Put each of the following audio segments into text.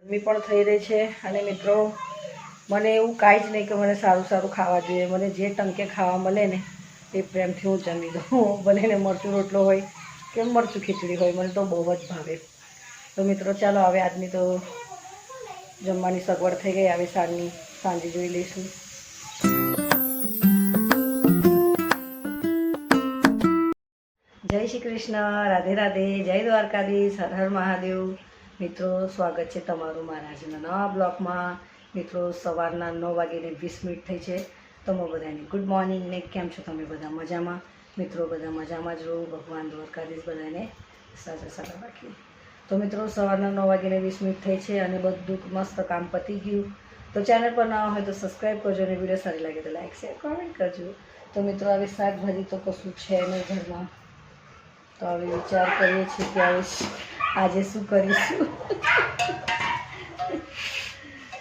ગરમી પણ થઈ રહી છે અને મિત્રો મને એવું કાંઈ જ નહીં કે મને સારું સારું ખાવા જોઈએ. મને જે ટંકે ખાવા મળે ને એ પ્રેમથી હું જમી દઉં. ભલે ને મરચું રોટલો હોય કે મરચું ખીચડી હોય, મને તો બહુ જ ભાવે. તો મિત્રો ચાલો હવે આજની તો જમવાની સગવડ થઈ ગઈ. હવે સાંજે જોઈ લઈશું. જય શ્રી કૃષ્ણ, રાધે રાધે, જય દ્વારકાધીશ, હર હર મહાદેવ. મિત્રો સ્વાગત છે તમારું મારા આજના નવા બ્લોગમાં. મિત્રો સવારના 9:20 થઈ છે. તમે બધાને ગુડ મોર્નિંગ ને કેમ છો તમે બધા? મજામાં? મિત્રો બધા મજામાં જ રહો. ભગવાન દ્વારકાધીશ બધાને સાજા રાખીએ. તો મિત્રો સવારના 9:20 થઈ છે અને બધું મસ્ત કામ પતી ગયું. તો ચેનલ પર ના હોય તો સબસ્ક્રાઈબ કરજો અને વિડીયો સારી લાગે તો લાઈક શેર કોમેન્ટ કરજો. તો મિત્રો હવે શાકભાજી તો કશું છે નહીં ઘરમાં, તો હવે વિચાર કરીએ છીએ કે આજે શું કરીશું.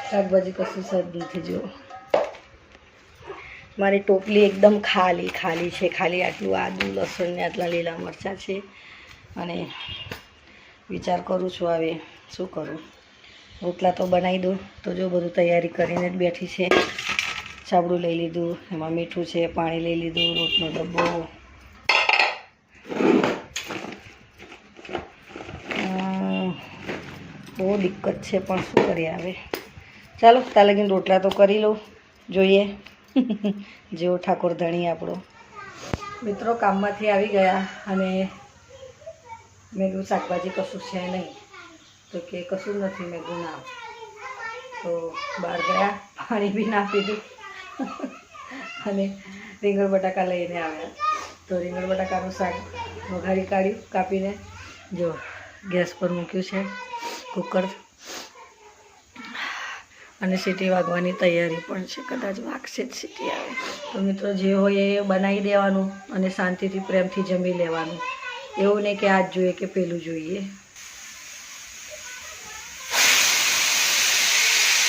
શાકભાજી કશું સદ નથી. જો મારી ટોપલી એકદમ ખાલી છે. ખાલી આટલું આદુ લસણ ને આટલા લીલા મરચાં છે અને વિચાર કરું છું હવે શું કરું. રોટલા તો બનાવી દઉં. તો જો બધું તૈયારી કરીને જ બેઠી છે. ચાબડું લઈ લીધું, એમાં મીઠું છે, પાણી લઈ લીધું, રોટનો ડબ્બો, બહુ દિક્કત છે પણ શું કરીએ હવે. ચાલો ત્યાં લગીને રોટલા તો કરી લઉં, જોઈએ જેવો ઠાકોર ધણી આપણો. મિત્રો કામમાંથી આવી ગયા અને મેં કીધું શાકભાજી કશું છે નહીં, તો કે કશું નથી. મેં કીધું ના. તો બહાર ગયા, પાણી બી ના પીધું અને રીંગણ બટાકા લઈને આવ્યા. તો રીંગણ બટાકાનું શાક વઘારી કાઢ્યું કાપીને. જો ગેસ પર મૂક્યું છે કુકર અને સીટી વાગવાની તૈયારી પણ છે. કદાચ વાગશે જ સીટી આવે. તો મિત્રો જે હોય એ બનાવી દેવાનું અને શાંતિથી પ્રેમથી જમી લેવાનું. એવું નહીં કે આ જ જોઈએ કે પેલું જોઈએ.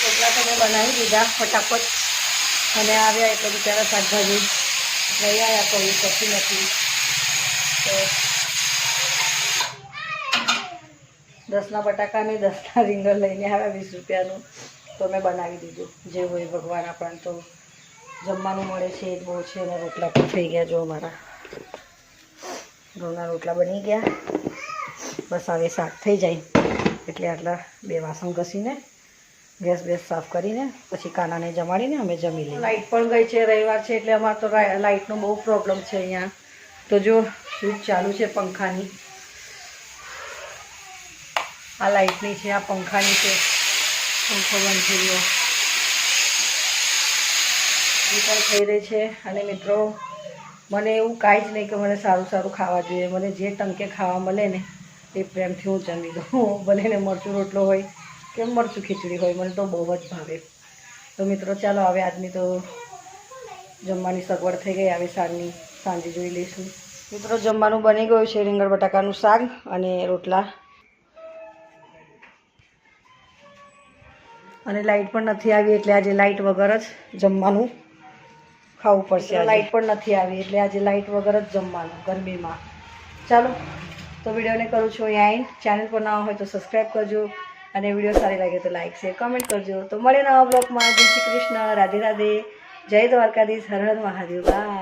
રોટલા તો મેં બનાવી દીધા ફટાફટ અને આવ્યા એટલે બિચારા શાકભાજી લઈ આવ્યા. તો એ કશું નથી. તો 10ના બટાકા ને 10ના રીંગણ લઈને આવ્યા 20 રૂપિયાનું. તો મેં બનાવી દીધું. જે હોય ભગવાન આપણને તો જમવાનું મળે છે એ જ બહુ છે. અને રોટલા પણ થઈ ગયા. જો મારા ઘઉંના રોટલા બની ગયા. બસ હવે શાક થઈ જાય એટલે આટલા 2 વાસણ ઘસીને ગેસ સાફ કરીને પછી કાનાને જમાડીને અમે જમી લઈએ. લાઇટ પણ ગઈ છે. રવિવાર છે એટલે અમારે તો લાઇટનો બહુ પ્રોબ્લેમ છે અહીંયા. તો જો સ્વિચ ચાલુ છે પંખાની. આ લાઇટની છે, આ પંખાની છે. પંખો બંધ થઈ ગયો. એ પણ થઈ રહી છે. અને મિત્રો મને એવું કાંઈ જ નહીં કે મને સારું સારું ખાવા જોઈએ. મને જે ટંકે ખાવા મળે ને એ પ્રેમથી હું જમી દઉં. ભલે ને મરચું રોટલો હોય કે મરચું ખીચડી હોય, મને તો બહુ જ ભાવે. તો મિત્રો ચાલો હવે આજની તો જમવાની સગવડ થઈ ગઈ. હવે સાંજે જોઈ લઈશું. મિત્રો જમવાનું બની ગયું છે. રીંગણ બટાકાનું શાક અને રોટલા. અને લાઇટ પણ નથી આવી એટલે આજે લાઇટ વગર જ જમવાનું ખાવું પડશે. લાઇટ પણ નથી આવી એટલે આજે લાઇટ વગર જ જમવાનું ગરમીમાં. ચાલો તો વિડીયોને કરું છું અહીંયા એન્ડ. ચેનલ પર ના હોય તો સબસ્ક્રાઈબ કરજો અને વિડીયો સારી લાગે તો લાઈક શેર કમેન્ટ કરજો. તો મળે નવા બ્લોગમાં. જય શ્રી કૃષ્ણ, રાધે રાધે, જય દ્વારકાધીશ, હર હર મહાદેવ. બાય.